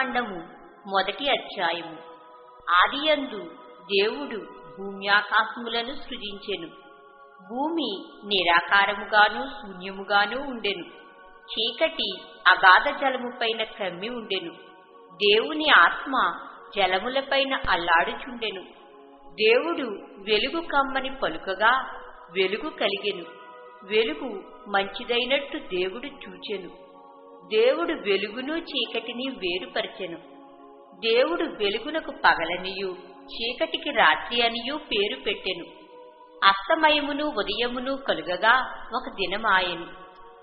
కాండము మొదటి అధ్యాయము. ఆదియందు దేవుడు భూమ్యాకాశములను సృజించెను. భూమి నిరాకారముగాను శూన్యముగాను ఉండెను. చీకటి అగాధ జలముపైన కమ్మి ఉండెను. దేవుని ఆత్మ జలములపైన అల్లాడుచుండెను. దేవుడు వెలుగు కమ్మని పలుకగా వెలుగు కలిగెను. వెలుగు మంచిదైనట్టు దేవుడు చూచెను. దేవుడు వెలుగును చీకటిని వేరుపరచెను. దేవుడు వెలుగునకు పగలనియు చీకటికి రాత్రి అనియు పేరు పెట్టెను. అస్తమయమును ఉదయమును కలుగగా ఒక దినమాయెను.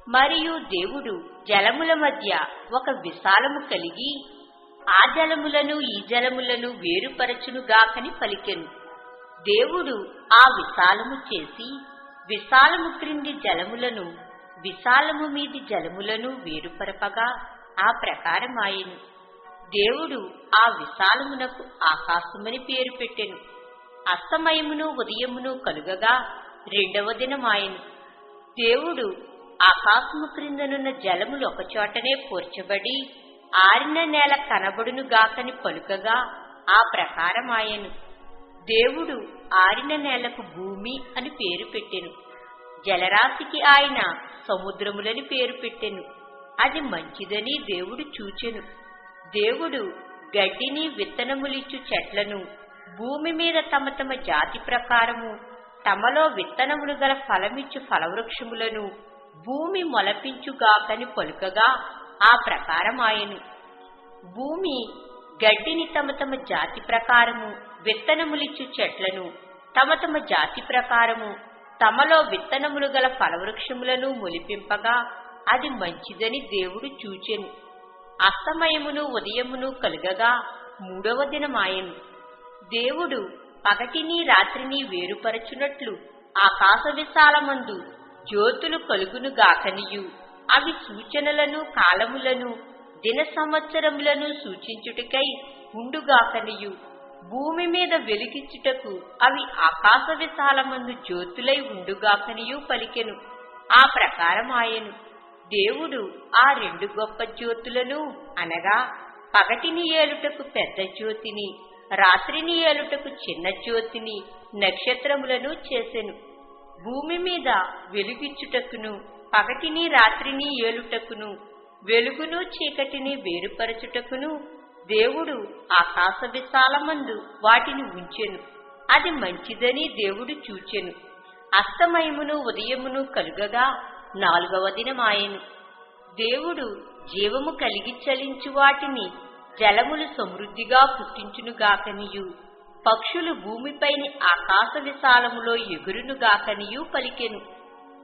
మరియు దేవుడు జలముల మధ్య ఒక విశాలము కలిగి ఆ జలములను ఈ జలములను వేరుపరచునుగాకని పలికెను. దేవుడు ఆ విశాలము చేసి విశాలము క్రింది జలములను విశాలము మీది జలములను వేరుపరపగా ఆ ప్రకారమాయెను. దేవుడు ఆ విశాలమునకు ఆకాశమని పేరు పెట్టెను. అస్తమయమును ఉదయమును కలుగగా రెండవ దినమాయెను. దేవుడు ఆకాశము క్రిందనున్న జలములు ఒకచోటనే కూర్చబడి ఆరిన నేల కనబడునుగాకని పలుకగా ఆ ప్రకారమాయెను. దేవుడు ఆరిన నేలకు భూమి అని పేరు పెట్టెను. జలరాశికి ఆయన సముద్రములని పేరు పెట్టెను. అది మంచిదని దేవుడు చూచెను. దేవుడు గడ్డిని విత్తనములిచ్చు చెట్లను భూమి మీద తమ తమ జాతి ప్రకారము తమలో విత్తనములు గల ఫలమిచ్చు ఫలవృక్షములను భూమి మొలపించుగాకని పలుకగా ఆ ప్రకారమాయెను. భూమి గడ్డిని తమ తమ జాతి ప్రకారము విత్తనములిచ్చు చెట్లను తమ తమ జాతి ప్రకారము తమలో విత్తనములు గల ఫలవృక్షములను మొలిపింపగా అది మంచిదని దేవుడు చూచెను. అస్తమయమును ఉదయమును కలుగగా మూడవ దినమాయెను. దేవుడు పగటిని రాత్రిని వేరుపరచునట్లు ఆకాశ విశాలమందు జ్యోతులు కలుగునుగాకనియు అవి సూచనలను కాలములను దిన సంవత్సరములను సూచించుటకై ఉండుగాకనియు భూమి మీద వెలిగించుటకు అవి ఆకాశ విశాలమందు జ్యోతులై ఉండుగాకనియు పలికెను. ఆ ప్రకారమాయెను. దేవుడు ఆ రెండు గొప్ప జ్యోతులను అనగా పగటిని ఏలుటకు పెద్ద జ్యోతిని రాత్రిని ఏలుటకు చిన్న జ్యోతిని నక్షత్రములను చేసెను. భూమి మీద వెలుగిచ్చుటకును పగటిని రాత్రిని ఏలుటకును వెలుగును చీకటిని వేరుపరచుటకును దేవుడు ఆకాశ విశాలమందు వాటిని ఉంచెను. అది మంచిదని దేవుడు చూచెను. అస్తమయమును ఉదయమును కలుగగా నాలుగవ దినమాయెను. దేవుడు జీవము కలిగి చలించు వాటిని జలములు సమృద్ధిగా పుట్టించునుగాకనియు పక్షులు భూమిపైని ఆకాశ విశాలములో ఎగురునుగాకనియు పలికెను.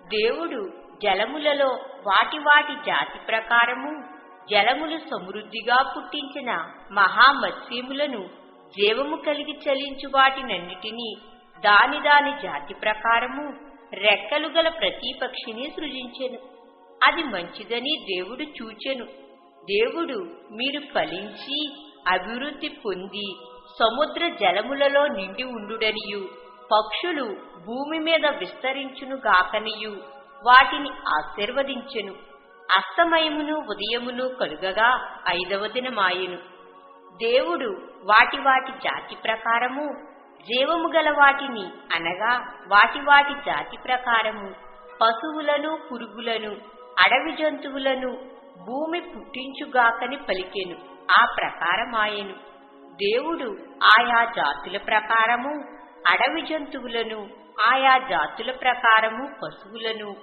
దేవుడు జలములలో వాటి వాటి జాతి ప్రకారము జలములు సమృద్ధిగా పుట్టించిన మహామత్స్యములను జీవము కలిగి చలించు వాటినన్నిటినీ దాని దాని జాతి ప్రకారము రెక్కలు గల ప్రతి పక్షిని సృజించెను. అది మంచిదని దేవుడు చూచెను. దేవుడు మీరు ఫలించి అభివృద్ధి పొంది సముద్ర జలములలో నిండి ఉండుడనియు పక్షులు భూమి మీద విస్తరించునుగాకనియు వాటిని ఆశీర్వదించెను. అస్తమయమును ఉదయమును కలుగగా ఐదవ దినమాయెను. దేవుడు వాటి వాటి జాతి ప్రకారము జీవము గల వాటిని అనగా వాటి వాటి జాతి ప్రకారము పశువులను పురుగులను అడవి జంతువులను భూమి పుట్టించుగాకని పలికెను. ఆ ప్రకారమాయెను. దేవుడు ఆయా జాతుల ప్రకారము అడవి జంతువులను ఆయా జాతుల ప్రకారము పశువులను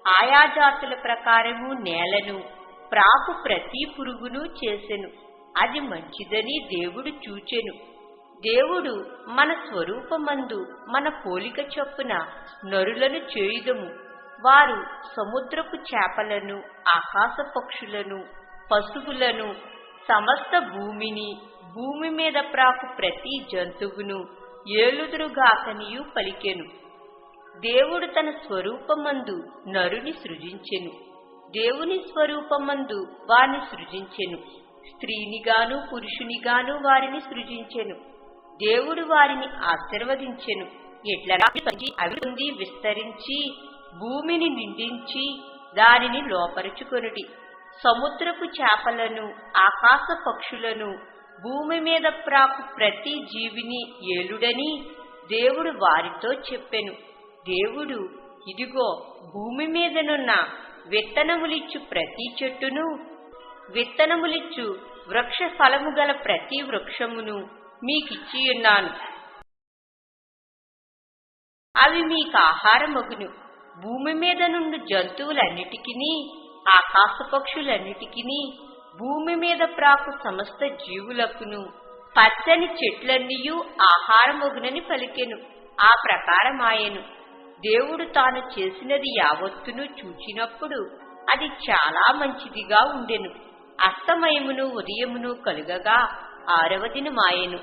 ఆయా జాతుల ప్రకారము నేలను ప్రాకు ప్రతి పురుగును చేసెను. అది మంచిదని దేవుడు చూచెను. దేవుడు మన స్వరూపమందు మన పోలిక చొప్పున నరులను చేయుదము. వారు సముద్రపు చేపలను ఆకాశ పక్షులను పశువులను సమస్త భూమిని భూమి మీద ప్రాకు ప్రతి జంతువును ఏలుదురుగాకనియు పలికెను. దేవుడు తన స్వరూపమందు నరుని సృజించెను. దేవుని స్వరూపమందు వారిని సృజించెను. స్త్రీనిగాను పురుషునిగాను వారిని సృజించెను. దేవుడు వారిని ఆశీర్వదించెను. ఎట్లరా అభివృద్ధి విస్తరించి భూమిని నిండించి దానిని లోపరుచుకొనుడి. సముద్రపు చేపలను, ఆకాశ పక్షులను, భూమి మీద ప్రాకు ప్రతి జీవిని ఏలుడని దేవుడు వారితో చెప్పెను. దేవుడు, ఇదిగో భూమి మీదనున్న విత్తనములిచ్చు ప్రతి చెట్టును, విత్తనములిచ్చు వృక్ష ఫలము గల ప్రతి వృక్షమును మీకిచ్చియున్నాను. అవి మీకు ఆహారమగును. భూమి మీద నుండి జంతువులన్నిటికిని, ఆకాశ పక్షులన్నిటికిని, భూమి మీద ప్రాకు సమస్త జీవులకును పచ్చని చెట్లన్నీయు ఆహారమగునని పలికెను. ఆ ప్రకారమాయెను. దేవుడు తాను చేసినది యావత్తును చూచినప్పుడు అది చాలా మంచిదిగా ఉండెను. అస్తమయమును ఉదయమును కలుగగా 6వ దినమాయెను.